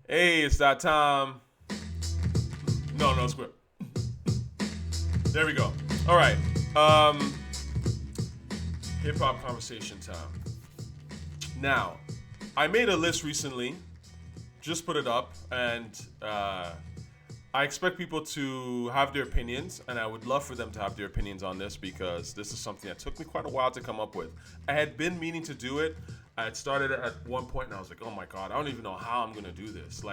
Hey, it's that time. No script. There we go. All right. Hip hop conversation time. Now, I made a list recently. Just put it up, and I expect people to have their opinions, and I would love for them to have their opinions on this because this is something that took me quite a while to come up with. I had been meaning to do it. I had started it at one point, and I was like, "Oh my god, I don't even know how I'm gonna do this."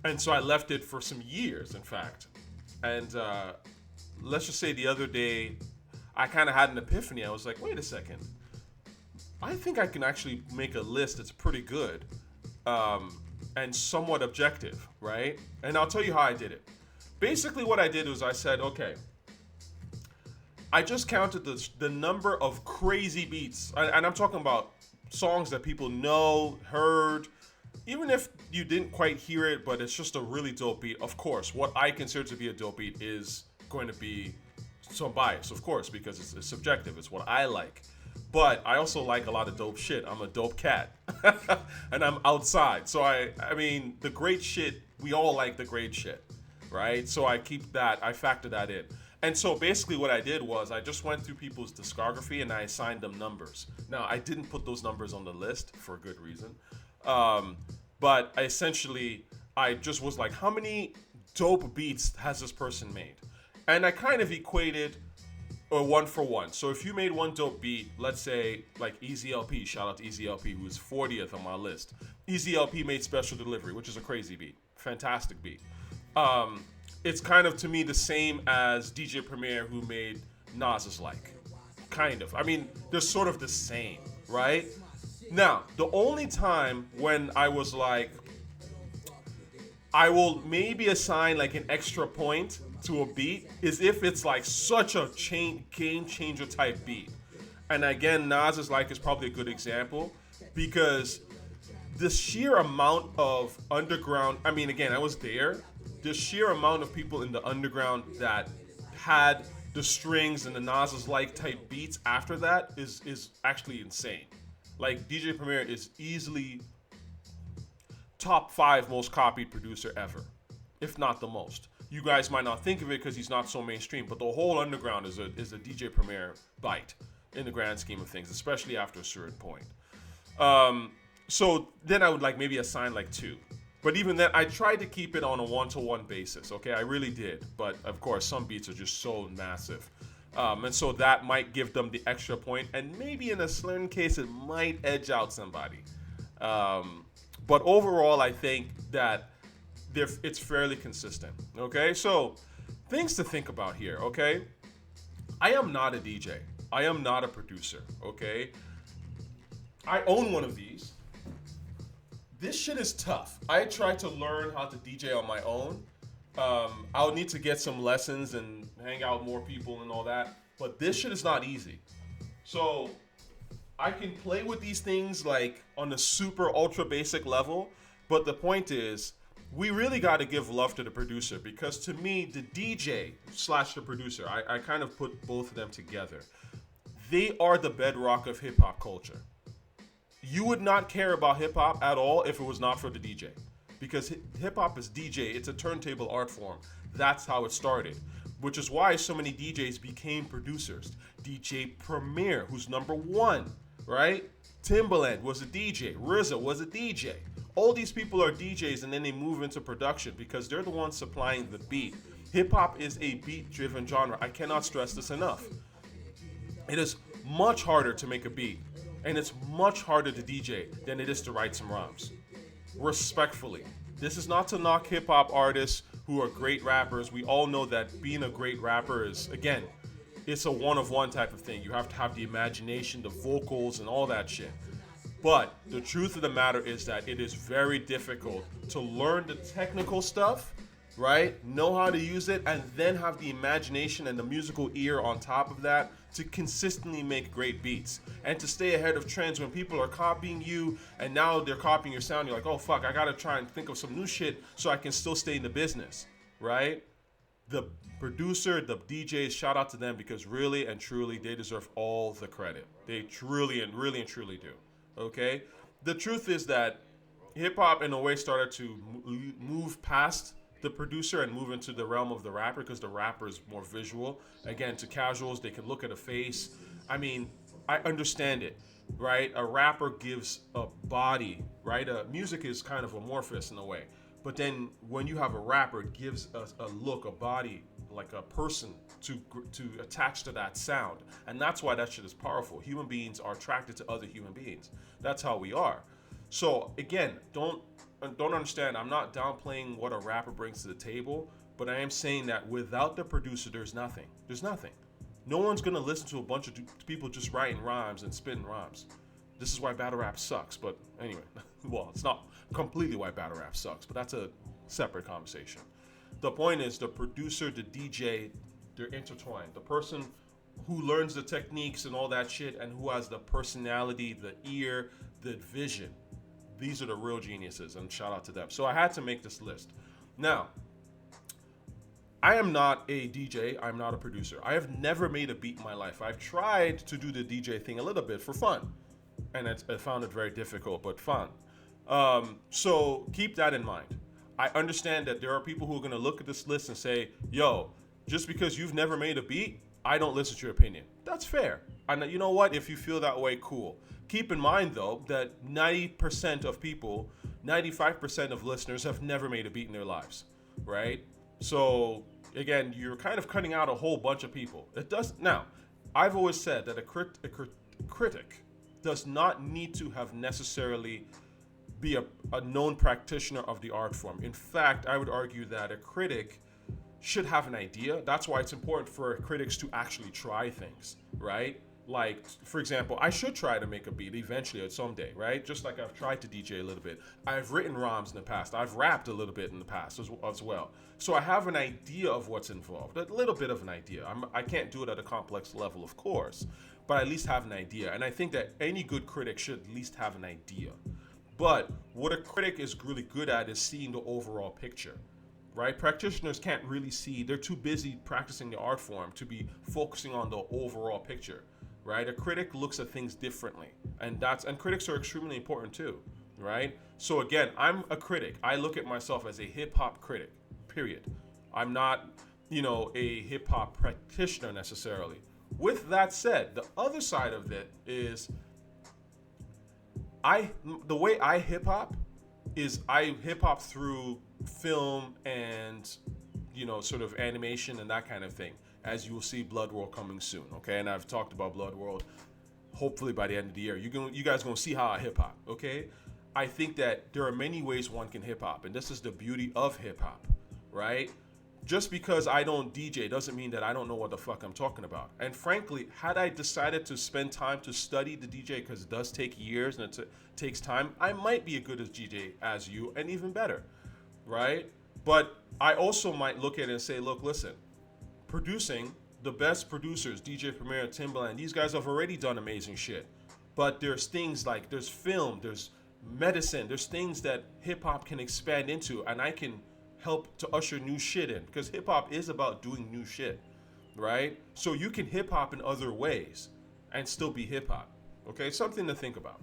And so I left it for some years, in fact. And let's just say the other day, I kind of had an epiphany. I was like, "Wait a second, I think I can actually make a list that's pretty good." And somewhat objective, right? And I'll tell you how I did it. Basically, what I did was I said, okay, I just counted the number of crazy beats, and I'm talking about songs that people know, heard, even if you didn't quite hear it, but it's just a really dope beat. Of course, what I consider to be a dope beat is going to be some bias, of course, because it's subjective. It's what I like. But I also like a lot of dope shit. I'm a dope cat. And I'm outside. So I mean, the great shit, we all like the great shit, right? So I factor that in. And so basically what I did was I just went through people's discography and I assigned them numbers. Now, I didn't put those numbers on the list for a good reason. But I just was like, how many dope beats has this person made? And I kind of equated or one for one. So if you made one dope beat, let's say like Easy LP, shout out to Easy LP, who is 40th on my list. Easy LP made Special Delivery, which is a crazy beat, fantastic beat. It's kind of to me the same as DJ Premier, who made Nas's Like, kind of. I mean, they're sort of the same, right? Now, the only time when I was like, I will maybe assign like an extra point to a beat is if it's like such a game changer type beat. And again, Nas Like is probably a good example because the sheer amount of underground, I mean, again, I was there. The sheer amount of people in the underground that had the strings and the Nas Like type beats after that is actually insane. Like DJ Premier is easily top 5 most copied producer ever, if not the most. You guys might not think of it because he's not so mainstream, but the whole underground is a DJ Premier bite in the grand scheme of things, especially after a certain point. So then I would like maybe assign like 2. But even then, I tried to keep it on a one-to-one basis, okay? I really did. But of course, some beats are just so massive. And so that might give them the extra point, and maybe in a certain case, it might edge out somebody. But overall, I think that it's fairly consistent, okay? So, things to think about here, okay? I am not a DJ. I am not a producer, okay? I own one of these. This shit is tough. I tried to learn how to DJ on my own. I'll need to get some lessons and hang out with more people and all that, but this shit is not easy. So, I can play with these things like on a super ultra basic level, but the point is, we really got to give love to the producer because to me, the DJ / the producer, I kind of put both of them together. They are the bedrock of hip hop culture. You would not care about hip hop at all if it was not for the DJ. Because hip hop is DJ, it's a turntable art form. That's how it started. Which is why so many DJs became producers. DJ Premier, who's number 1, right? Timbaland was a DJ. RZA was a DJ. All these people are DJs and then they move into production because they're the ones supplying the beat. Hip hop is a beat-driven genre. I cannot stress this enough. It is much harder to make a beat and it's much harder to DJ than it is to write some rhymes. Respectfully. This is not to knock hip hop artists who are great rappers. We all know that being a great rapper is, again, it's a one-of-one type of thing. You have to have the imagination, the vocals, and all that shit. But the truth of the matter is that it is very difficult to learn the technical stuff, right? Know how to use it, and then have the imagination and the musical ear on top of that to consistently make great beats and to stay ahead of trends when people are copying you and now they're copying your sound. You're like, oh, fuck, I got to try and think of some new shit so I can still stay in the business, right? The producer, the DJs, shout out to them because really and truly they deserve all the credit. They truly and truly do. Okay? The truth is that hip hop in a way started to move past the producer and move into the realm of the rapper because the rapper is more visual. Again, to casuals, they can look at a face. I mean, I understand it, right? A rapper gives a body, right? Music is kind of amorphous in a way. But then when you have a rapper, it gives a look, a body, like a person to attach to that sound. And that's why that shit is powerful. Human beings are attracted to other human beings. That's how we are. So again, don't understand, I'm not downplaying what a rapper brings to the table, but I am saying that without the producer, there's nothing. There's nothing. No one's gonna listen to a bunch of people just writing rhymes and spitting rhymes. This is why battle rap sucks. But anyway, well, it's not completely why battle rap sucks, but that's a separate conversation. The point is, the producer, the DJ, they're intertwined. The person who learns the techniques and all that shit and who has the personality, the ear, the vision. These are the real geniuses, and shout out to them. So I had to make this list. Now, I am not a DJ. I'm not a producer. I have never made a beat in my life. I've tried to do the DJ thing a little bit for fun, and I found it very difficult, but fun. So keep that in mind. I understand that there are people who are going to look at this list and say, yo, just because you've never made a beat, I don't listen to your opinion. That's fair. And you know what? If you feel that way, cool. Keep in mind, though, that 90% of people, 95% of listeners have never made a beat in their lives, right? So, again, you're kind of cutting out a whole bunch of people. It does. Now, I've always said that a critic does not need to have necessarily be a known practitioner of the art form. In fact, I would argue that a critic should have an idea. That's why it's important for critics to actually try things, right? Like, for example, I should try to make a beat eventually or someday, right? Just like I've tried to DJ a little bit. I've written rhymes in the past. I've rapped a little bit in the past as well. So I have an idea of what's involved, a little bit of an idea. I can't do it at a complex level, of course, but I at least have an idea. And I think that any good critic should at least have an idea. But what a critic is really good at is seeing the overall picture, right? Practitioners can't really see. They're too busy practicing the art form to be focusing on the overall picture. Right? A critic looks at things differently, and critics are extremely important too, right? So again, I'm a critic. I look at myself as a hip hop critic, period. I'm not, a hip hop practitioner necessarily. With that said, the other side of it is the way I hip hop is I hip hop through film and, sort of animation and that kind of thing. As you will see Blood World coming soon, okay? And I've talked about Blood World. Hopefully by the end of the year, you guys gonna see how I hip hop, okay? I think that there are many ways one can hip hop, and this is the beauty of hip hop, right? Just because I don't DJ doesn't mean that I don't know what the fuck I'm talking about. And frankly, had I decided to spend time to study the DJ, because it does take years and it takes time, I might be as good as DJ as you, and even better, right? But I also might look at it and say, look, listen. Producing, the best producers, DJ Premier, Timbaland, these guys have already done amazing shit. But there's things like, there's film, there's medicine, there's things that hip hop can expand into, and I can help to usher new shit in. Because hip hop is about doing new shit, right? So you can hip hop in other ways and still be hip hop, okay? Something to think about.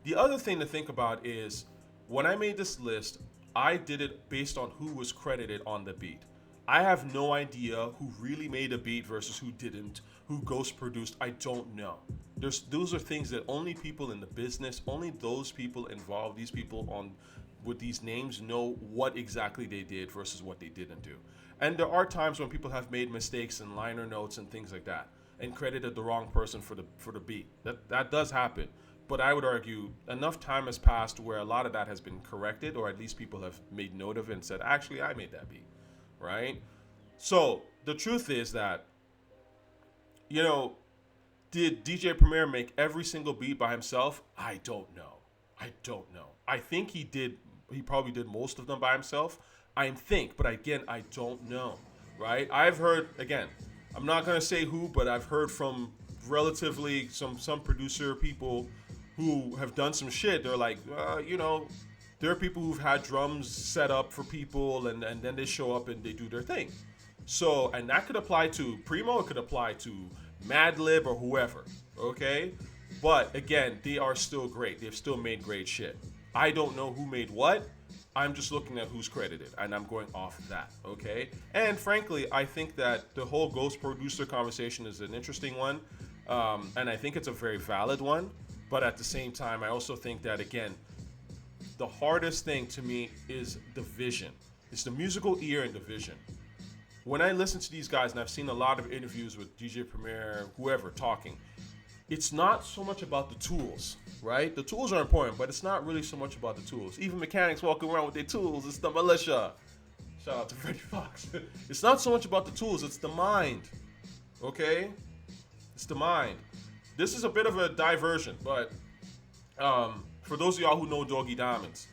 The other thing to think about is, when I made this list, I did it based on who was credited on the beat. I have no idea who really made a beat versus who didn't, who ghost produced. I don't know. Those are things that only people in the business, only those people involved, these people with these names know what exactly they did versus what they didn't do. And there are times when people have made mistakes in liner notes and things like that and credited the wrong person for the beat. That does happen. But I would argue enough time has passed where a lot of that has been corrected, or at least people have made note of it and said, actually, I made that beat. Right? So the truth is that, did DJ Premier make every single beat by himself? I don't know. I think he probably did most of them by himself. But again, I don't know. Right? I've heard, again, I'm not going to say who, but I've heard from relatively some producer people who have done some shit. They're like, there are people who've had drums set up for people, and then they show up and they do their thing. So, and that could apply to Primo, it could apply to Madlib or whoever, okay? But again, they are still great. They've still made great shit. I don't know who made what. I'm just looking at who's credited, and I'm going off that, okay? And frankly, I think that the whole ghost producer conversation is an interesting one, and I think it's a very valid one. But at the same time, I also think that, again, the hardest thing to me is the vision. It's the musical ear and the vision. When I listen to these guys, and I've seen a lot of interviews with DJ Premier, whoever, talking, it's not so much about the tools, right? The tools are important, but it's not really so much about the tools. Even mechanics walking around with their tools, it's the militia. Shout out to Freddie Fox. It's not so much about the tools, it's the mind, okay? It's the mind. This is a bit of a diversion, but for those of y'all who know Doggie Diamonds,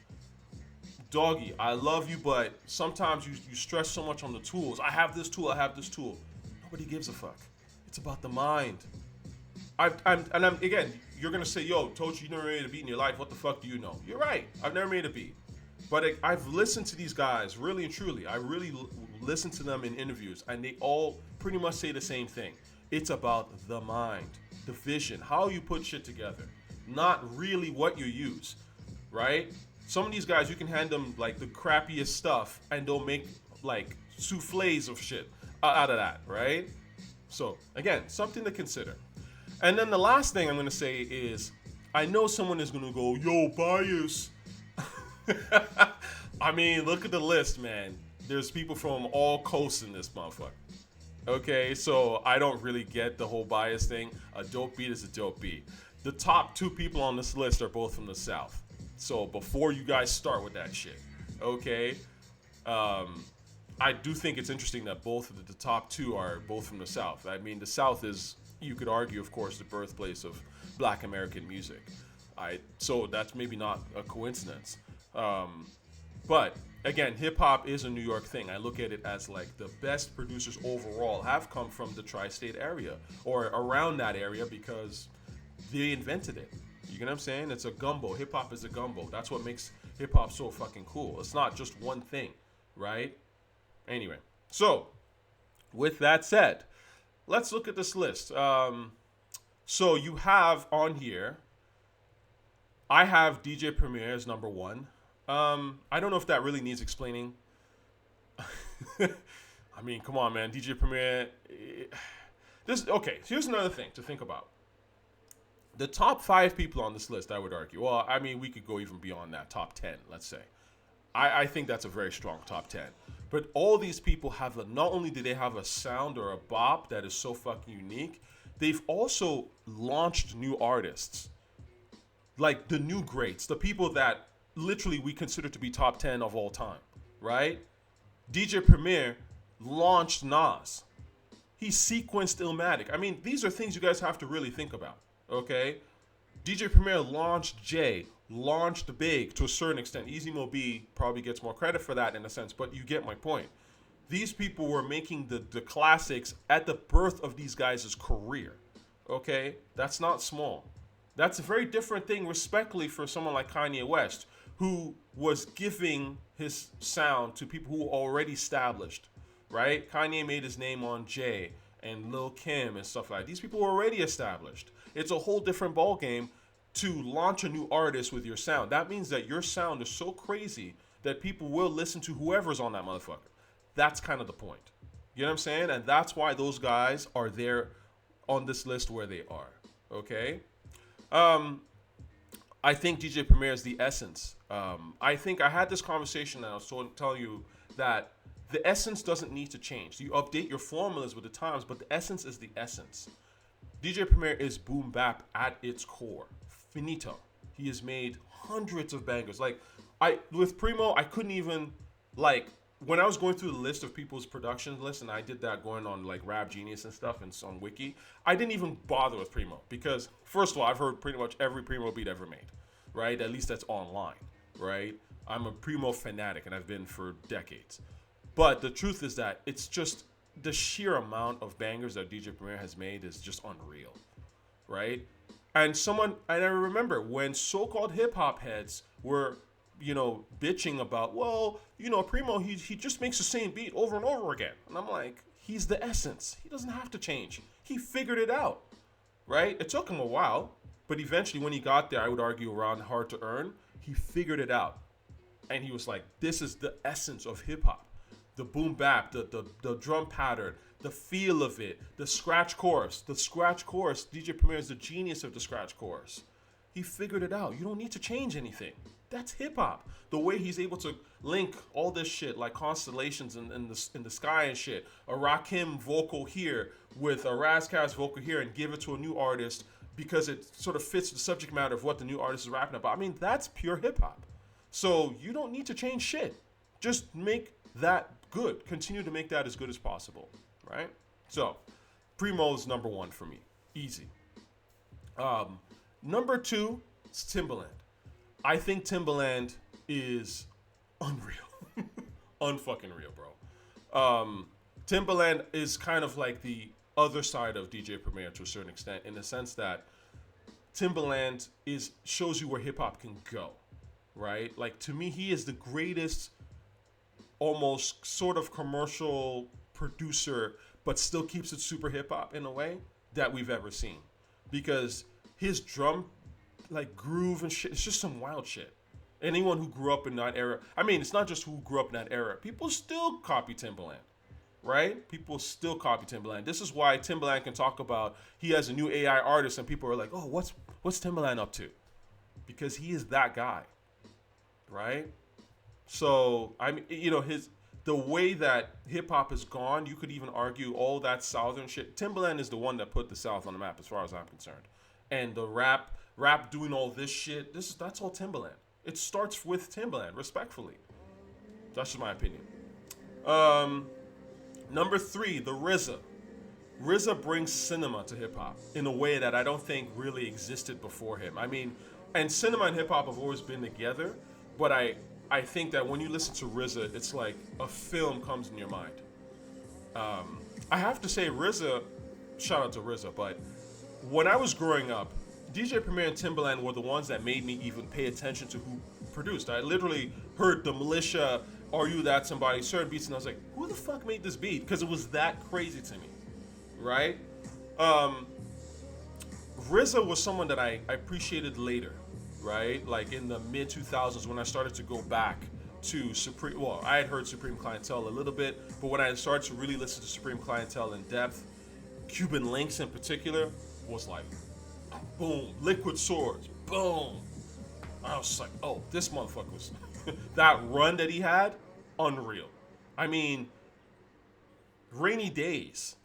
Doggie, I love you, but sometimes you stress so much on the tools. I have this tool, I have this tool. Nobody gives a fuck. It's about the mind. Again, you're gonna say, yo, Tochi, you never made a beat in your life. What the fuck do you know? You're right. I've never made a beat. But I've listened to these guys, really and truly. I really listen to them in interviews, and they all pretty much say the same thing. It's about the mind, the vision, how you put shit together, not really what you use, right? Some of these guys, you can hand them like the crappiest stuff, and they'll make like souffles of shit out of that, right? So again, something to consider. And then the last thing I'm going to say is, I know someone is going to go, yo, bias. I mean, look at the list, man. There's people from all coasts in this motherfucker. Okay, so I don't really get the whole bias thing. A dope beat is a dope beat. The top 2 people on this list are both from the South. So before you guys start with that shit, okay? I do think it's interesting that both of the top 2 are both from the South. I mean, the South is, you could argue, of course, the birthplace of Black American music. So that's maybe not a coincidence. But again, hip hop is a New York thing. I look at it as like the best producers overall have come from the tri-state area or around that area because they invented it. You get what I'm saying? It's a gumbo. Hip hop is a gumbo. That's what makes hip hop so fucking cool. It's not just one thing, right? Anyway, so with that said, let's look at this list. So you have on here, I have DJ Premier as number 1. I don't know if that really needs explaining. I mean, come on, man. DJ Premier. Okay, here's another thing to think about. The top 5 people on this list, I would argue. Well, I mean, we could go even beyond that. Top 10, let's say. I think that's a very strong top 10. But all these people have, not only do they have a sound or a bop that is so fucking unique, they've also launched new artists. Like the new greats, the people that literally we consider to be top 10 of all time, right? DJ Premier launched Nas. He sequenced Illmatic. I mean, these are things you guys have to really think about, okay? DJ Premier launched Jay, launched Big to a certain extent. Easy Mo B probably gets more credit for that in a sense, but you get my point. These people were making the classics at the birth of these guys' career, okay? That's not small. That's a very different thing, respectfully, for someone like Kanye West, who was giving his sound to people who were already established, right? Kanye made his name on Jay and Lil Kim and stuff like that. These people were already established. It's a whole different ballgame to launch a new artist with your sound. That means that your sound is so crazy that people will listen to whoever's on that motherfucker. That's kind of the point. You know what I'm saying? And that's why those guys are there on this list where they are, okay? I think DJ Premier is the essence. I think I had this conversation and I was telling you that the essence doesn't need to change. You update your formulas with the times, but the essence is the essence. DJ Premier is boom bap at its core. Finito. He has made hundreds of bangers. Like, with Primo, I couldn't even, like, when I was going through the list of people's production list, and I did that going on like Rap Genius and stuff and on Wiki, I didn't even bother with Primo because, first of all, I've heard pretty much every Primo beat ever made, right? At least that's online, right? I'm a Primo fanatic, and I've been for decades. But the truth is that it's just the sheer amount of bangers that DJ Premier has made is just unreal, right? And I remember when so-called hip-hop heads were, bitching about, well, Primo, he just makes the same beat over and over again. And I'm like, he's the essence. He doesn't have to change. He figured it out, right? It took him a while, but eventually when he got there, I would argue around Hard to Earn, he figured it out. And he was like, this is the essence of hip hop. The boom bap, the drum pattern, the feel of it, the scratch chorus. The scratch chorus, DJ Premier is the genius of the scratch chorus. He figured it out. You don't need to change anything. That's hip hop. The way he's able to link all this shit like constellations in the sky and shit. A Rakim vocal here with a Razkaz vocal here and give it to a new artist because it sort of fits the subject matter of what the new artist is rapping about. I mean, that's pure hip hop. So you don't need to change shit. Just make that good. Continue to make that as good as possible, right? So, Primo is number one for me. Easy. Number two is Timbaland. I think Timbaland is unreal. Unfucking real, bro. Timbaland is kind of like the other side of DJ Premier to a certain extent, in the sense that Timbaland shows you where hip-hop can go, right? Like, to me, he is the greatest almost sort of commercial producer, but still keeps it super hip-hop in a way that we've ever seen. Because his drum, like, groove and shit, it's just some wild shit. Anyone who grew up in that era, I mean, it's not just who grew up in that era. People still copy Timbaland, right? People still copy Timbaland. This is why Timbaland can talk about he has a new AI artist and people are like, oh, what's Timbaland up to? Because he is that guy, right? So, I mean, you know, the way that hip-hop has gone, you could even argue all that Southern shit. Timbaland is the one that put the South on the map as far as I'm concerned. And the rap doing all this shit, that's all Timbaland. It starts with Timbaland, respectfully. That's just my opinion. Number three, the RZA. RZA brings cinema to hip-hop in a way that I don't think really existed before him. I mean, and cinema and hip-hop have always been together, but I think that when you listen to RZA, it's like a film comes in your mind. I have to say, RZA, shout out to RZA, but when I was growing up, DJ Premier and Timbaland were the ones that made me even pay attention to who produced. I literally heard the Militia, Are You That Somebody, certain beats, and I was like, who the fuck made this beat? Because it was that crazy to me, right? RZA was someone that I appreciated later, right? Like in the mid-2000s when I started to go back to Supreme, well, I had heard Supreme Clientele a little bit, but when I started to really listen to Supreme Clientele in depth, Cuban Links in particular was like, boom, Liquid Swords, boom. I was like, oh, this motherfucker was, that run that he had, unreal. I mean, Rainy Days,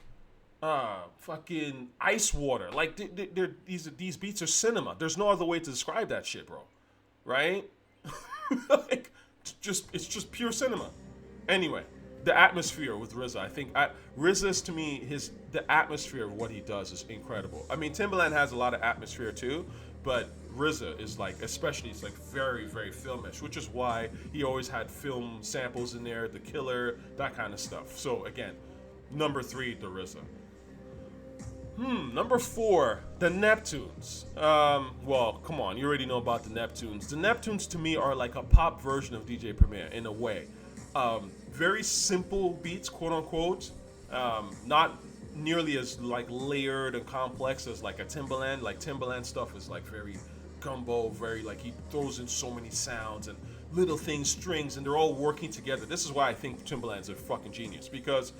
fucking Ice Water, like these beats are cinema. There's no other way to describe that shit, bro. Right? Like, it's just pure cinema. Anyway, the atmosphere with RZA, I think RZA's, to me, the atmosphere of what he does is incredible. I mean, Timbaland has a lot of atmosphere too, but RZA is like, especially, it's like very, very filmish, which is why he always had film samples in there, The Killer, that kind of stuff. So again, number three, the RZA. Number four, the Neptunes. Well, come on, you already know about the Neptunes. The Neptunes to me are like a pop version of DJ Premier in a way. Very simple beats, quote unquote. Not nearly as like layered and complex as like a Timbaland. Like Timbaland stuff is like very gumbo, very like he throws in so many sounds and little things, strings, and they're all working together. This is why I think Timbaland's a fucking genius, because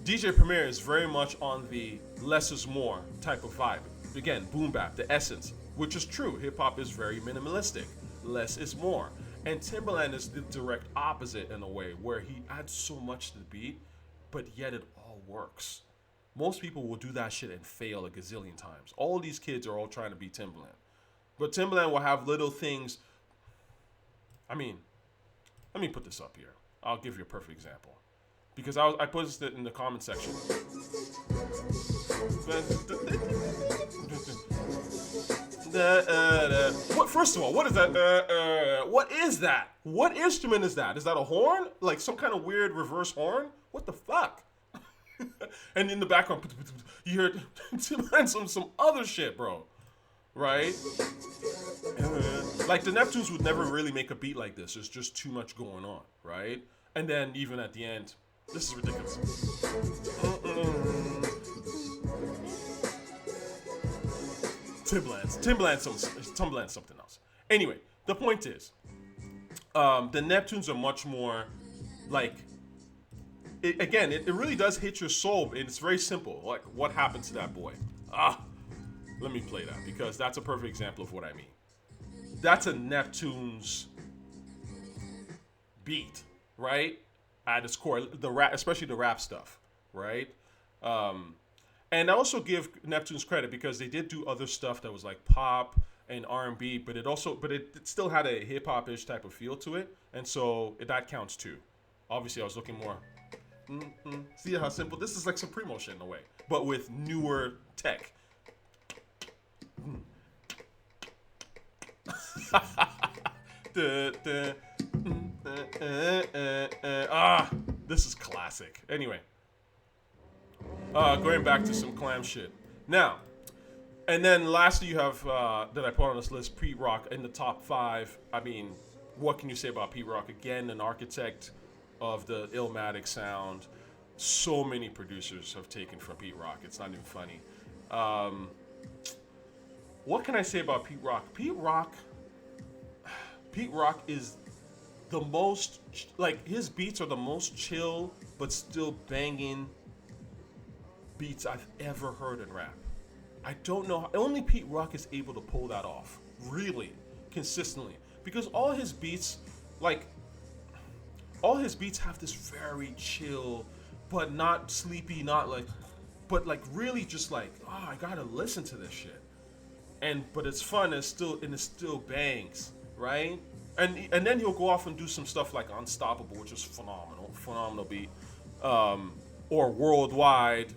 DJ Premier is very much on the less is more type of vibe. Again, boom bap, the essence, which is true. Hip hop is very minimalistic. Less is more. And Timbaland is the direct opposite in a way, where he adds so much to the beat, but yet it all works. Most people will do that shit and fail a gazillion times. All these kids are all trying to be Timbaland. But Timbaland will have little things. I mean, let me put this up here. I'll give you a perfect example. Because I put this in the comment section. What? First of all, what is that? What is that? What instrument is that? Is that a horn? Like some kind of weird reverse horn? What the fuck? And in the background, you hear some other shit, bro. Right? Like the Neptunes would never really make a beat like this. There's just too much going on, right? And then even at the end, this is ridiculous. Timbaland's something else. Anyway, the point is, the Neptunes are much more like. It really does hit your soul, and it's very simple. Like, what happened to that boy? Let me play that because that's a perfect example of what I mean. That's a Neptunes beat, right? At its core, the rap, especially the rap stuff, right? And I also give Neptunes credit because they did do other stuff that was like pop and R&B, but it still had a hip hop-ish type of feel to it, and so that counts too. Obviously, I was looking more. See how simple this is, like Supremo shit in a way, but with newer tech. This is classic. Anyway, going back to some Clam shit now, and then lastly you have that I put on this list, Pete Rock in the top 5. I mean, what can you say about Pete Rock? Again, an architect of the Illmatic sound. So many producers have taken from Pete Rock. It's not even funny. What can I say about Pete Rock? Pete Rock is the most, like, his beats are the most chill but still banging beats I've ever heard in rap. I don't know, only Pete Rock is able to pull that off, really, consistently. Because all his beats have this very chill, but not sleepy, but really just like, I gotta listen to this shit. But it's fun, and it still bangs, right? And then he'll go off and do some stuff like Unstoppable, which is phenomenal beat. Or Worldwide.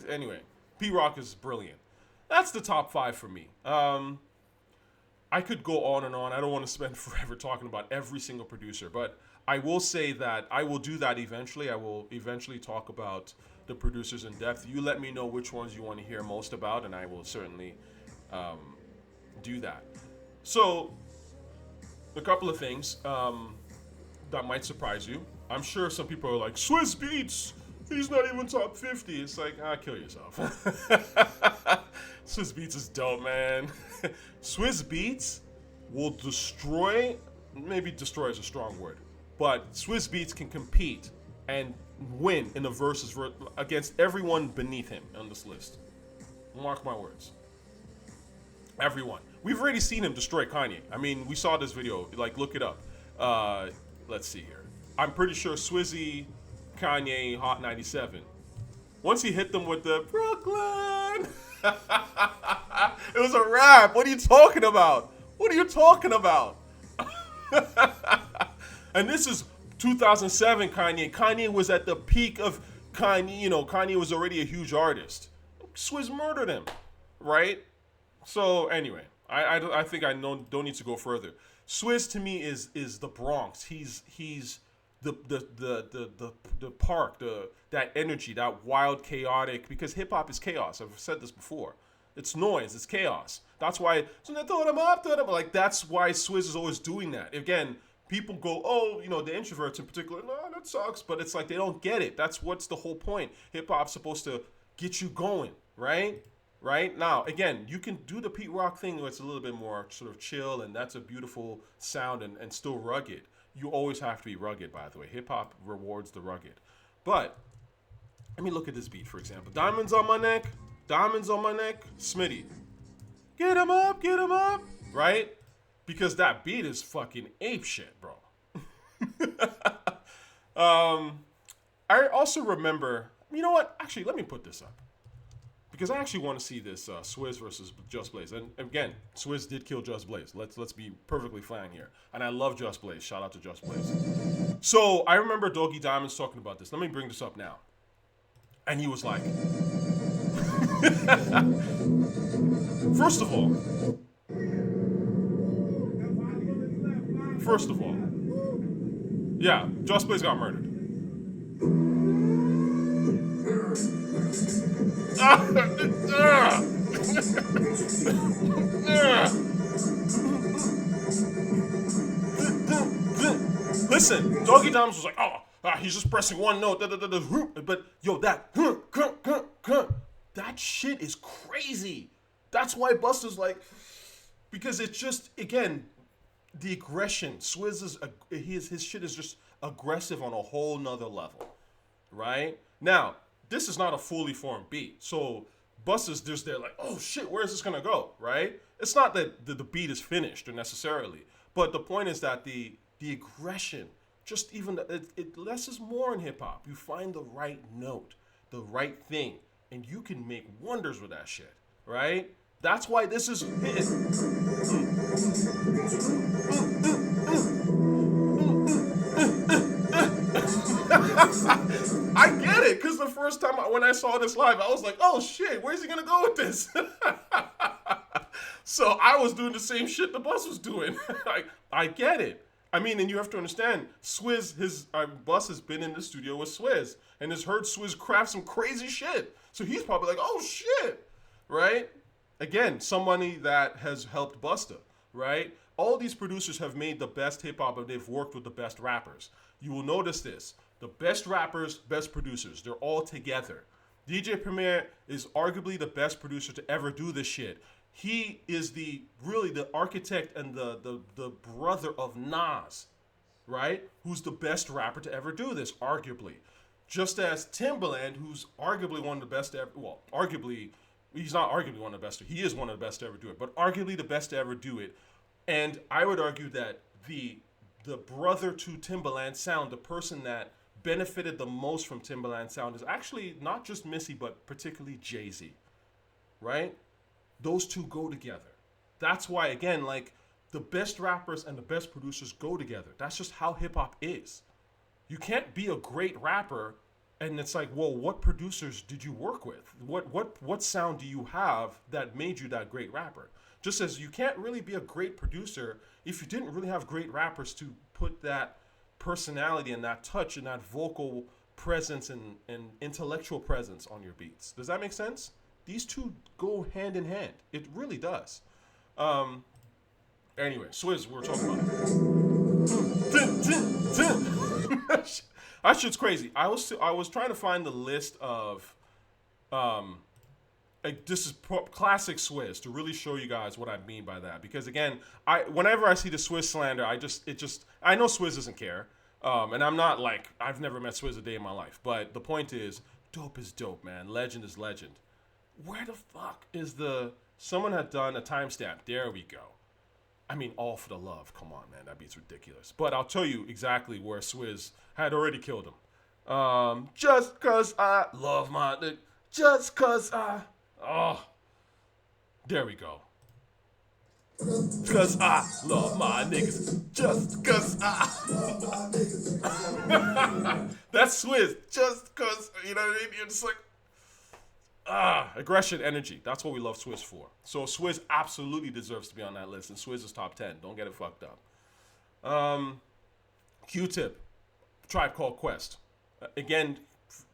Anyway, Pete Rock is brilliant. That's the top 5 for me. I could go on and on. I don't want to spend forever talking about every single producer, but I will say that I will do that eventually. I will eventually talk about the producers in depth. You let me know which ones you want to hear most about, and I will certainly do that. So, a couple of things that might surprise you. I'm sure some people are like, Swizz Beatz, he's not even top 50. It's like, kill yourself. Swizz Beatz is dope, man. Swizz Beatz will maybe destroy is a strong word, but Swizz Beatz can compete and win in the verses against everyone beneath him on this list. Mark my words. Everyone. We've already seen him destroy Kanye. I mean, we saw this video. Like, look it up. Let's see here. I'm pretty sure Swizzy, Kanye, Hot 97. Once he hit them with the Brooklyn, it was a rap. What are you talking about? And this is 2007 Kanye. Kanye was at the peak of Kanye. You know, Kanye was already a huge artist. Swizz murdered him, right? So anyway, I think I don't need to go further. Swizz to me is the Bronx. He's the park, that energy, that wild, chaotic. Because hip hop is chaos. I've said this before. It's noise. It's chaos. That's why. Like, that's why Swizz is always doing that. Again, people go, the introverts in particular, no, that sucks. But it's like they don't get it. That's what's the whole point. Hip hop's supposed to get you going, right? Right? Now, again, you can do the Pete Rock thing where it's a little bit more sort of chill, and that's a beautiful sound and still rugged. You always have to be rugged, by the way. Hip hop rewards the rugged. But let me look at this beat, for example. Diamonds on my neck, Smitty. Get him up, right? Because that beat is fucking ape shit, bro. I also remember, you know what? Actually, let me put this up. Because I actually want to see this Swizz versus Just Blaze. And again, Swizz did kill Just Blaze. Let's be perfectly fine here. And I love Just Blaze. Shout out to Just Blaze. So I remember Doggie Diamonds talking about this. Let me bring this up now. And he was like, First of all, yeah, Just Blaze got murdered. Listen, Doggie Diamonds was like, he's just pressing one note, but yo, that shit is crazy. That's why Busta's like, because it's just, again, the aggression. Swizz is his shit is just aggressive on a whole nother level, right? Now, this is not a fully formed beat, so Busta's just there like, oh shit, where is this gonna go, right? It's not that the beat is finished or necessarily, but the point is that the aggression, just even it less is more in hip hop. You find the right note, the right thing, and you can make wonders with that shit, right? That's why this is hit. I get it, because the first time when I saw this live, I was like, oh shit, where's he gonna go with this? So I was doing the same shit the Bus was doing. I get it. I mean, and you have to understand, Swizz, Bus has been in the studio with Swizz and has heard Swizz craft some crazy shit. So he's probably like, oh shit, right? Again, somebody that has helped Busta, right? All these producers have made the best hip hop, and they've worked with the best rappers. You will notice this. The best rappers, best producers, they're all together. DJ Premier is arguably the best producer to ever do this shit. He is really the architect and the brother of Nas, right? Who's the best rapper to ever do this, arguably. Just as Timbaland, who's arguably one of the best to ever, well, arguably, he's not arguably one of the best, he is one of the best to ever do it, but arguably the best to ever do it. And I would argue that the brother to Timbaland sound, the person that benefited the most from Timbaland sound, is actually not just Missy, but particularly Jay-Z, right? Those two go together. That's why, again, like, the best rappers and the best producers go together. That's just how hip-hop is. You can't be a great rapper and it's like, well, what producers did you work with? What sound do you have that made you that great rapper? Just as you can't really be a great producer if you didn't really have great rappers to put that personality and that touch and that vocal presence and intellectual presence on your beats. Does that make sense? These two go hand in hand. It really does. Anyway, Swizz, we're talking about it. That shit's crazy. I was trying to find the list of this is classic Swizz to really show you guys what I mean by that. Because again, whenever I see the Swizz slander, I know Swizz doesn't care. And I'm not like, I've never met Swizz a day in my life. But the point is, dope is dope, man. Legend is legend. Where the fuck is someone had done a timestamp. There we go. I mean, All for the Love. Come on, man. That beat's ridiculous. But I'll tell you exactly where Swizz had already killed him. Just cause I love my... Just cause I... Oh. There we go. Cause I love my niggas. Just cause I... That's Swizz. Just cause... You know what I mean? You're just like... aggression, energy. That's what we love Swizz for. So Swizz absolutely deserves to be on that list, and Swizz is top 10. Don't get it fucked up. Q-Tip, Tribe Called Quest. Again,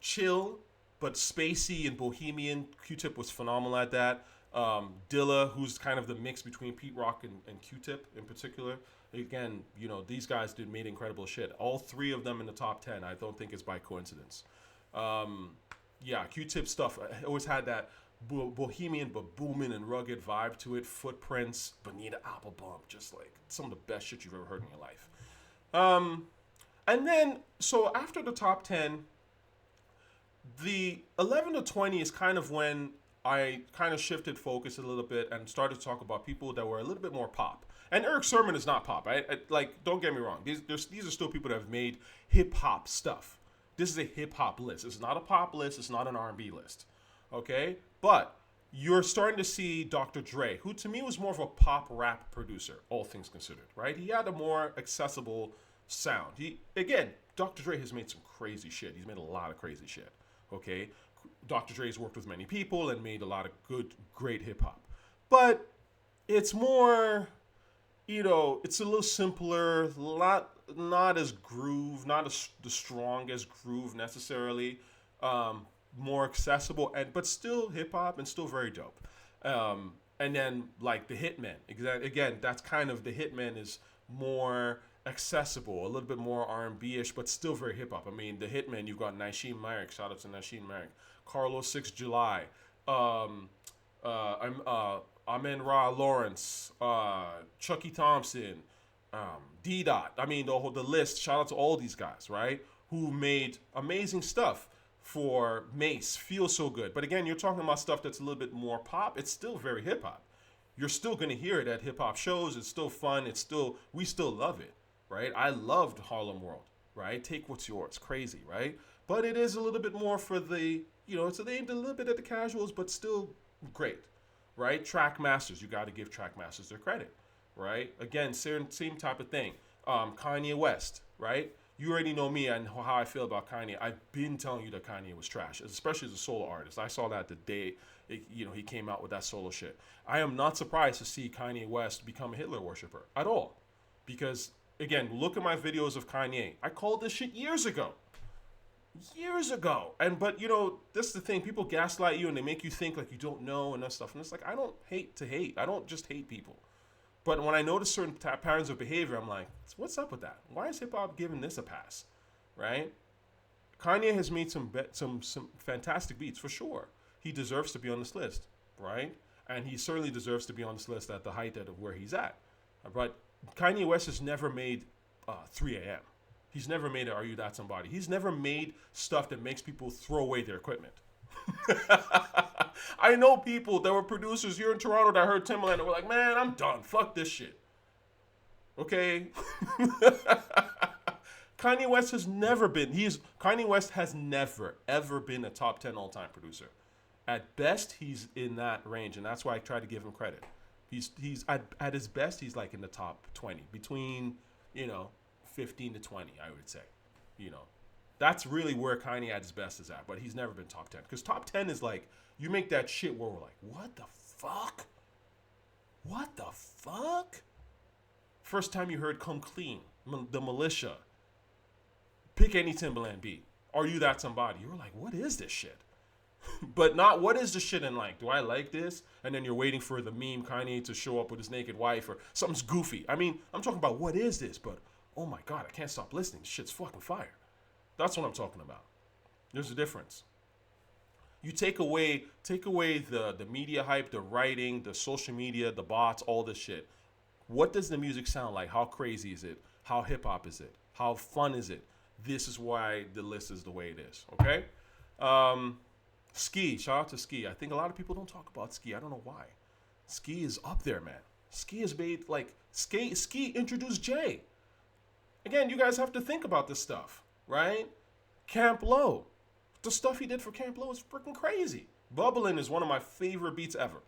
chill, but spacey and bohemian. Q-Tip was phenomenal at that. Dilla, who's kind of the mix between Pete Rock and Q-Tip in particular. Again, you know, these guys made incredible shit. All three of them in the top 10. I don't think it's by coincidence. Yeah, Q-Tip stuff always had that bohemian but booming and rugged vibe to it. Footprints, Bonita Applebum, just like some of the best shit you've ever heard in your life. And then, so after the top 10, the 11 to 20 is kind of when I kind of shifted focus a little bit and started to talk about people that were a little bit more pop. And Eric Sermon is not pop. Like, don't get me wrong. These are still people that have made hip-hop stuff. This is a hip-hop list. It's not a pop list. It's not an R&B list. Okay? But you're starting to see Dr. Dre, who to me was more of a pop rap producer, all things considered, right? He had a more accessible sound. Again, Dr. Dre has made some crazy shit. He's made a lot of crazy shit. Okay? Dr. Dre's worked with many people and made a lot of good, great hip-hop. But it's more, you know, it's a little simpler, not as groove, not as the strongest groove necessarily, more accessible, but still hip-hop and still very dope. And then, like, the Hitmen. Again, that's kind of, the Hitmen is more accessible, a little bit more R&B-ish, but still very hip-hop. I mean, the Hitmen, you've got Naisheem Merrick, shout out to Naisheem Merrick, Carlos 6 July, Amen Ra Lawrence, Chucky Thompson, D Dot. I mean, the list. Shout out to all these guys, right? Who made amazing stuff for Mace. Feels so good. But again, you're talking about stuff that's a little bit more pop. It's still very hip hop. You're still gonna hear it at hip hop shows. It's still fun. We still love it, right? I loved Harlem World, right? Take what's yours, crazy, right? But it is a little bit more for the, it's aimed a little bit at the casuals, but still great, right? Track masters, you got to give track masters their credit, right? Again, same type of thing. Kanye West, right? You already know me and how I feel about Kanye. I've been telling you that Kanye was trash, especially as a solo artist. I saw that the day he came out with that solo shit. I am not surprised to see Kanye West become a Hitler worshiper at all, because again, look at my videos of Kanye. I called this shit years ago. But this is the thing. People gaslight you and they make you think like you don't know and that stuff. And it's like, I don't hate to hate. I don't just hate people. But when I notice certain patterns of behavior, I'm like, what's up with that? Why is hip hop giving this a pass, right? Kanye has made some fantastic beats for sure. He deserves to be on this list, right? And he certainly deserves to be on this list at the height of where he's at. But Kanye West has never made 3 a.m. He's never made Are You That Somebody? He's never made stuff that makes people throw away their equipment. I know people that were producers here in Toronto that heard Timbaland and were like, man, I'm done. Fuck this shit. Okay? Kanye West has never ever been a top 10 all-time producer. At best, he's in that range, and that's why I try to give him credit. He's at his best, he's like in the top 20, between 15 to 20, I would say. That's really where Kanye at his best is at, but he's never been top 10. Because top 10 is like, you make that shit where we're like, what the fuck? What the fuck? First time you heard Come Clean, the Militia, pick any Timbaland beat. Are You That Somebody? You were like, what is this shit? But not what is the shit and like, do I like this? And then you're waiting for the meme Kanye to show up with his naked wife or something's goofy. I mean, I'm talking about what is this? But oh my God, I can't stop listening. This shit's fucking fire. That's what I'm talking about. There's a difference. You take away the media hype, the writing, the social media, the bots, all this shit. What does the music sound like? How crazy is it? How hip hop is it? How fun is it? This is why the list is the way it is. Okay? Ski, shout out to Ski. I think a lot of people don't talk about Ski. I don't know why. Ski is up there, man. Ski has made Ski introduced Jay. Again, you guys have to think about this stuff, right? Camp Low. The stuff he did for Camp Low is freaking crazy. Bubbling is one of my favorite beats ever.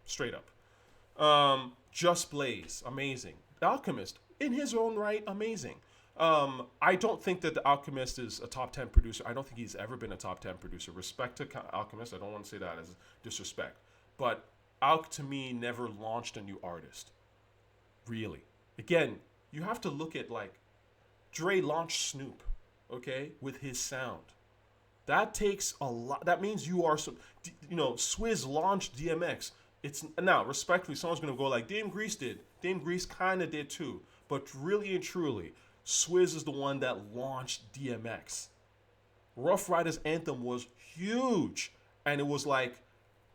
Straight up. Just Blaze, amazing. Alchemist, in his own right, amazing. I don't think that the Alchemist is a top 10 producer. I don't think he's ever been a top 10 producer. Respect to Alchemist. I don't want to say that as disrespect. But Alch, to me, never launched a new artist. Really. Again, you have to look at, like, Dre launched Snoop, okay, with his sound. That takes a lot. That means you are, Swizz launched DMX. It's now, respectfully, someone's going to go like, Dame Grease did. Dame Grease kind of did too. But really and truly, Swizz is the one that launched DMX. Rough Riders Anthem was huge. And it was like,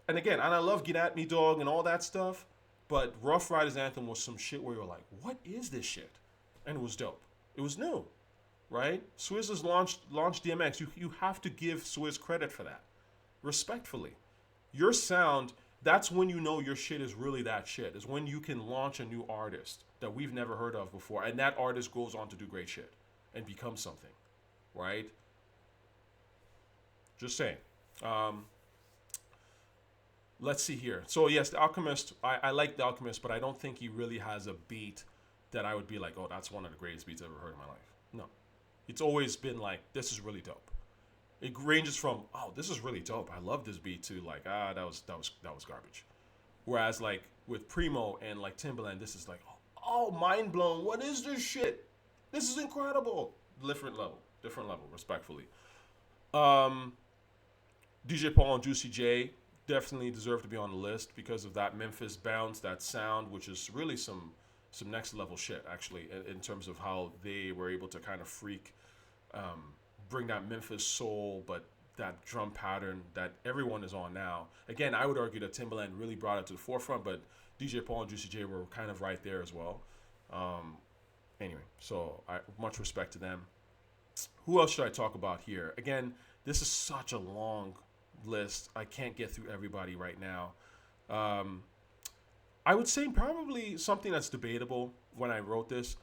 and again, and I love Get At Me Dog and all that stuff, but Rough Riders Anthem was some shit where you're like, what is this shit? And it was dope. It was new, right? Swizz has launched DMX. You have to give Swizz credit for that. Respectfully. Your sound, that's when you know your shit is really that shit, is when you can launch a new artist that we've never heard of before, and that artist goes on to do great shit and become something, right? Just saying. Let's see here. So yes, The Alchemist, I like The Alchemist, but I don't think he really has a beat that I would be like, oh, that's one of the greatest beats I've ever heard in my life. No. It's always been like, this is really dope. It ranges from, oh, this is really dope. I love this beat, to like, that was garbage. Whereas like with Primo and like Timbaland, this is like, oh, mind blown. What is this shit? This is incredible. Different level, respectfully. DJ Paul and Juicy J definitely deserve to be on the list because of that Memphis bounce, that sound, which is really some next level shit, actually, in terms of how they were able to kind of bring that Memphis soul, but that drum pattern that everyone is on now. Again, I would argue that Timbaland really brought it to the forefront, but DJ Paul and Juicy J were kind of right there as well. Anyway, so much respect to them. Who else should I talk about here? Again, this is such a long list. I can't get through everybody right now. I would say probably something that's debatable when I wrote this.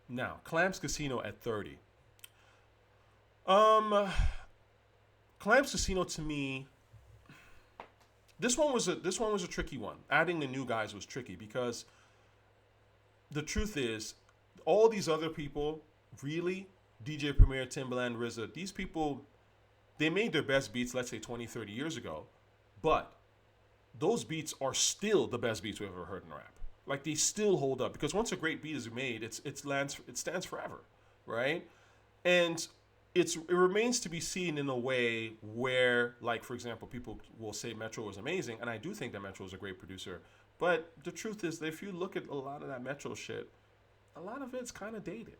Now, Clams Casino at 30. Clams Casino to me, this one was a tricky one. Adding the new guys was tricky because the truth is, all these other people, really, DJ Premier, Timbaland, RZA, these people, they made their best beats, let's say 20, 30 years ago, but those beats are still the best beats we've ever heard in rap. Like, they still hold up because once a great beat is made, it stands forever, right? And it remains to be seen in a way where, like, for example, people will say Metro was amazing, and I do think that Metro is a great producer, but the truth is that if you look at a lot of that Metro shit, a lot of it's kind of dated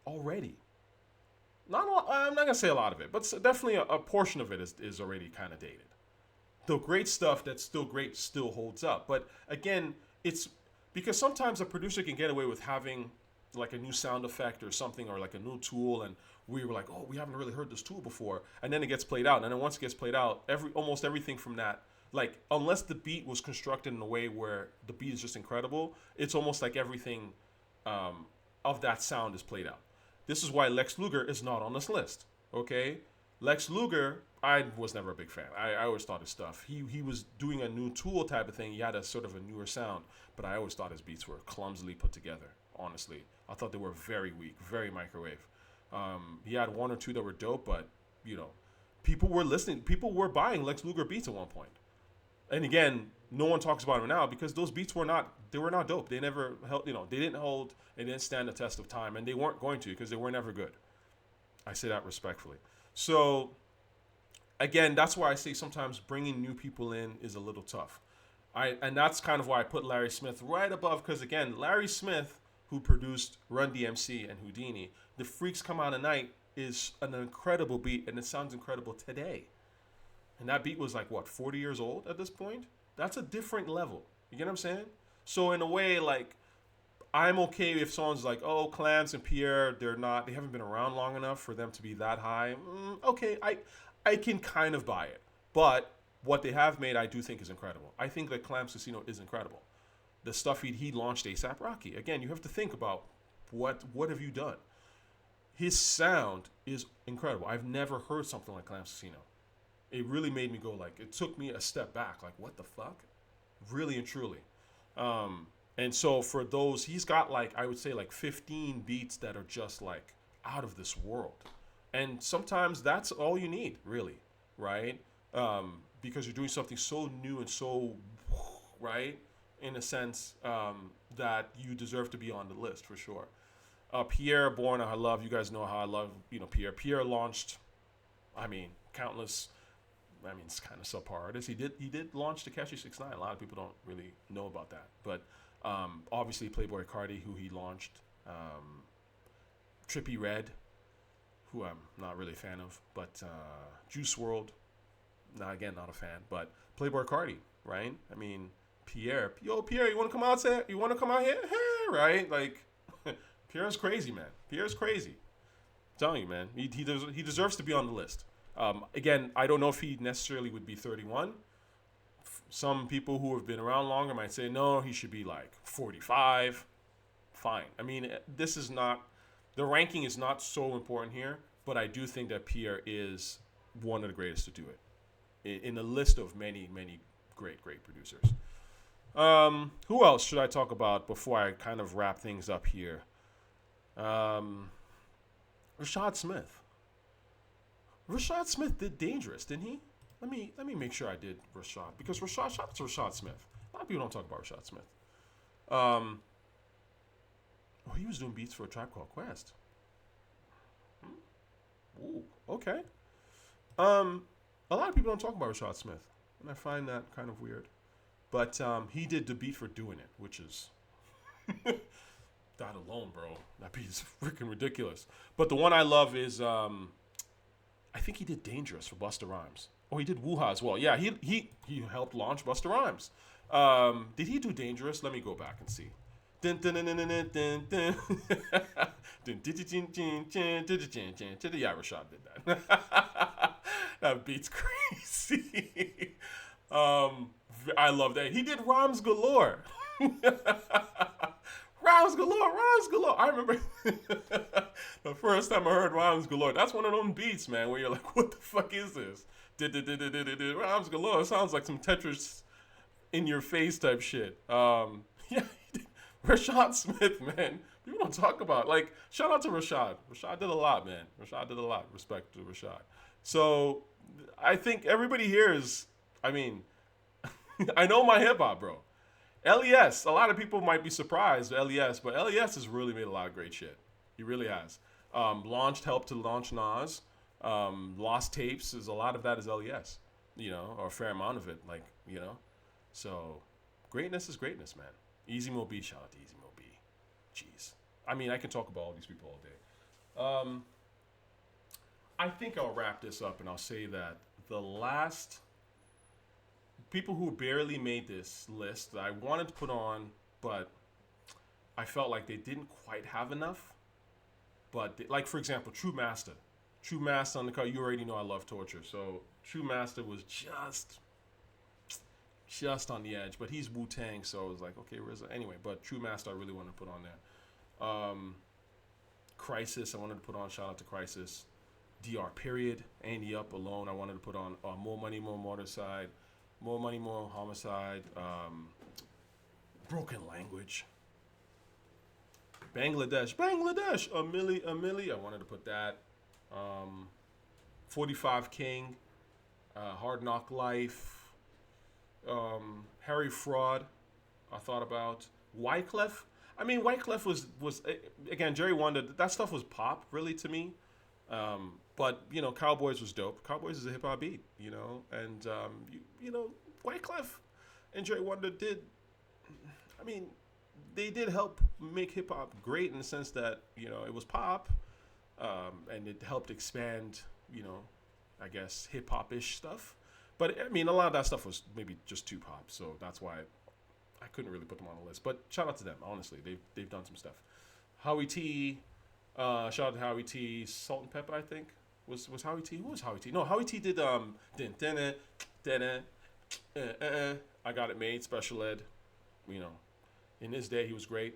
already. I'm not going to say a lot of it, but definitely a portion of it is already kind of dated. The great stuff that's still great still holds up. But again, it's because sometimes a producer can get away with having like a new sound effect or something, or like a new tool, and we were like, oh, we haven't really heard this tool before, and then it gets played out, and then once it gets played out, almost everything from that, like, unless the beat was constructed in a way where the beat is just incredible, it's almost like everything of that sound is played out. This is why Lex Luger is not on this list, okay? Lex Luger, I was never a big fan. I always thought his stuff, he was doing a new tool type of thing. He had a sort of a newer sound, but I always thought his beats were clumsily put together, honestly. I thought they were very weak, very microwave. He had one or two that were dope, but, you know, people were listening. People were buying Lex Luger beats at one point. And again, no one talks about them now because those beats were not dope. They never held, they didn't hold, they didn't stand the test of time, and they weren't going to because they were never good. I say that respectfully. So, again, that's why I say sometimes bringing new people in is a little tough. And that's kind of why I put Larry Smith right above, because again, Larry Smith, who produced Run DMC and Houdini, The Freaks Come Out at Night is an incredible beat, and it sounds incredible today. And that beat was like, what, 40 years old at this point? That's a different level. You get what I'm saying? So in a way, like, I'm okay if someone's like, oh, Clams and Pierre, they haven't been around long enough for them to be that high. Okay, I can kind of buy it. But what they have made, I do think is incredible. I think that Clams Casino is incredible. The stuff he launched A$AP Rocky. Again, you have to think about what have you done? His sound is incredible. I've never heard something like Clams Casino. It really made me go like, it took me a step back. Like, what the fuck? Really and truly. And so for those, he's got like, I would say like 15 beats that are just like out of this world. And sometimes that's all you need, really, right? Because you're doing something so new and so, right? In a sense that you deserve to be on the list for sure. Pierre, Bourne, I love. You guys know how I love, Pierre. Pierre launched, countless. It's kind of subpar artist. He did launch Tekashi 6ix9ine. A lot of people don't really know about that, but obviously Playboy Cardi, who he launched, Trippie Redd, who I'm not really a fan of, but Juice WRLD, not a fan, but Playboy Cardi, right? Pierre, Pierre, you want to come out? You want to come out here? Hey, right? Like, Pierre's crazy, man. Pierre's crazy. I'm telling you, man. He deserves to be on the list. Again, I don't know if he necessarily would be 31. Some people who have been around longer might say, no, he should be like 45. Fine. This is not, the ranking is not so important here, but I do think that Pierre is one of the greatest to do it in a list of many, many great producers. Who else should I talk about before I kind of wrap things up here? Rashad Smith. Rashad Smith did Dangerous, didn't he? Let me make sure I did Rashad, because shout out to Rashad Smith. A lot of people don't talk about Rashad Smith. He was doing beats for a Tribe Called Quest. Ooh, okay. A lot of people don't talk about Rashad Smith, and I find that kind of weird. But he did the beat for Doing It, which is that alone, bro. That beat is freaking ridiculous. But the one I love is I I think he did Dangerous for Busta Rhymes. Oh, he did Wuha as well. Yeah, he helped launch Busta Rhymes. Did he do Dangerous? Let me go back and see. Yeah, Rashad did that. That beat's crazy. I love that. He did Rhymes Galore. Rhymes Galore, Rhymes Galore. I remember the first time I heard Rhymes Galore. That's one of those beats, man, where you're like, what the fuck is this? Rhymes Galore. It sounds like some Tetris in your face type shit. Yeah, Rashad Smith, man. People don't talk about, like, shout out to Rashad. Rashad did a lot, man. Rashad did a lot. Respect to Rashad. So I think everybody here is, I mean, I know my hip hop, bro. L.E.S. A lot of people might be surprised, L.E.S., but L.E.S. has really made a lot of great shit. He really has. Helped to launch Noize. Lost Tapes is a lot of that is L.E.S. You know, or a fair amount of it, like, you know. So greatness is greatness, man. Easy Mo B, shout out to Easy Mo B. Jeez. I mean, I can talk about all these people all day. I think I'll wrap this up and I'll say that the last people who barely made this list that I wanted to put on, but I felt like they didn't quite have enough. But they, like, for example, True Master. True Master on the card. You already know I love Torture. So True Master was just on the edge. But he's Wu-Tang, so it was like, okay, RZA. Anyway, but True Master I really wanted to put on there. Crisis, I wanted to put on. Shout out to Crisis. DR period. Andy Up alone, I wanted to put on. More Money, More Morticide. More Money, More Homicide. Broken Language. Bangladesh. A milli. I wanted to put that. 45 King. Hard Knock Life. Harry Fraud. I thought about. Wyclef. I mean, Wyclef was again, Jerry Wonder. That stuff was pop, really, to me. But, you know, Cowboys was dope. Cowboys is a hip-hop beat, you know. And, you know, Wyclef and Jerry Wonder did, I mean, they did help make hip-hop great in the sense that, you know, it was pop. And it helped expand, you know, I guess, hip-hop-ish stuff. But, I mean, a lot of that stuff was maybe just too pop. So that's why I couldn't really put them on the list. But shout out to them, honestly. They've done some stuff. Howie T. Shout out to Howie T. Salt and Pepper, I think. Was Howie T? Who was Howie T? No, Howie T did I Got It Made, Special Ed. You know, in his day he was great.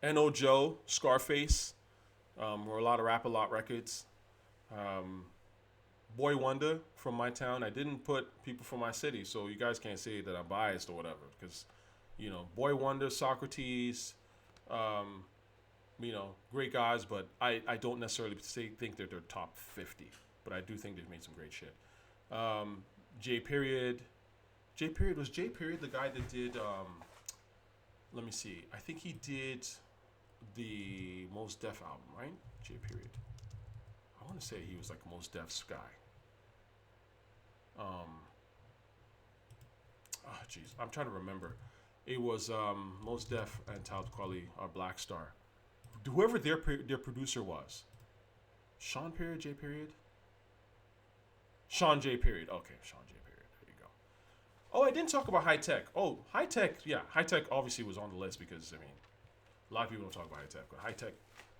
N.O. Joe, Scarface, were a lot of Rap-A-Lot records. Boy Wonder from my town. I didn't put people from my city, so you guys can't say that I'm biased or whatever, because, you know, Boy Wonder, Socrates, you know, great guys, but I don't necessarily think that they're top 50, but I do think they've made some great shit. J Period was J Period the guy that did, let me see, I think he did the Mos Def album, right? J Period. I want to say he was like Mos Def's guy. Oh jeez, I'm trying to remember. It was Mos Def and Talib Kweli, Black Star. Whoever their producer was. Sean Period, J Period? Sean J Period. Okay, Sean J Period. There you go. Oh, I didn't talk about Hi-Tek. Oh, Hi-Tek, yeah. Hi-Tek obviously was on the list because, I mean, a lot of people don't talk about Hi-Tek. But Hi-Tek,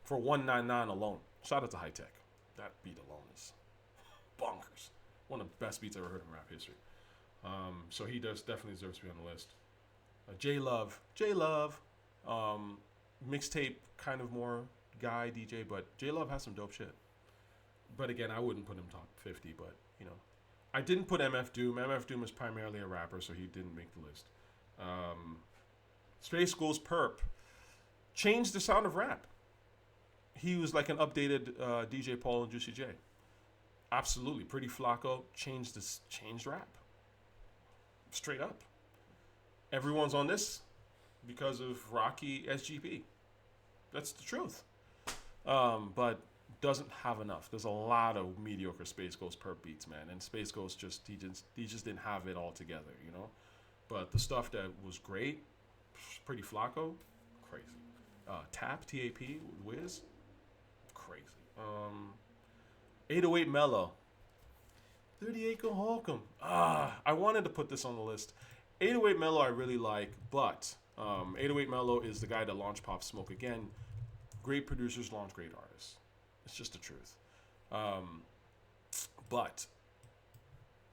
for 199 alone. Shout out to Hi-Tek. That beat alone is bonkers. One of the best beats I've ever heard in rap history. So he definitely deserves to be on the list. J-Love. Mixtape kind of more guy DJ, but J-Love has some dope shit. But again, I wouldn't put him top 50, but, you know. I didn't put MF Doom. MF Doom is primarily a rapper, so he didn't make the list. Spaceghostpurrp changed the sound of rap. He was like an updated DJ Paul and Juicy J. Absolutely. Pretty Flacco changed rap. Straight up. Everyone's on this because of Rocky SGP. That's the truth. But doesn't have enough. There's a lot of mediocre Spaceghostpurrp beats, man. And Space Ghost he just didn't have it all together, you know? But the stuff that was great, Pretty Flacco, crazy. TAP, T-A-P, Wiz, crazy. 808 Mellow. 38 Go Holcomb. I wanted to put this on the list. 808 Mellow I really like, but 808 Mellow is the guy that launched Pop Smoke. Again, great producers launch great artists. It's just the truth. But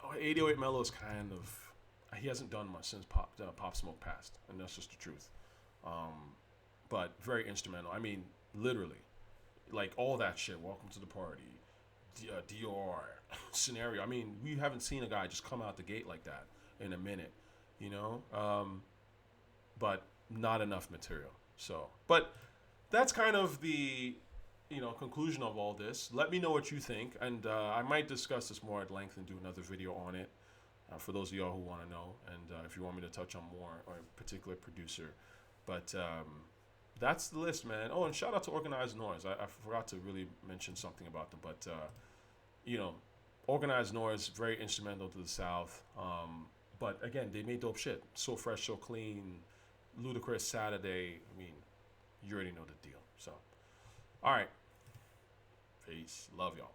808 Mellow is kind of, he hasn't done much since Pop Smoke passed, and that's just the truth. But very instrumental. I mean, literally, like all that shit. Welcome to the Party, DR scenario. I mean, we haven't seen a guy just come out the gate like that in a minute, you know. But not enough material. So, but that's kind of the conclusion of all this. Let me know what you think, and I might discuss this more at length and do another video on it for those of y'all who want to know, and if you want me to touch on more or a particular producer. But that's the list, man. Oh, and shout out to Organized Noize. I forgot to really mention something about them, but Organized Noize, very instrumental to the South. But again, they made dope shit. So fresh, so clean. Ludacris Saturday. I mean, you already know the deal. So, all right. Peace. Love y'all.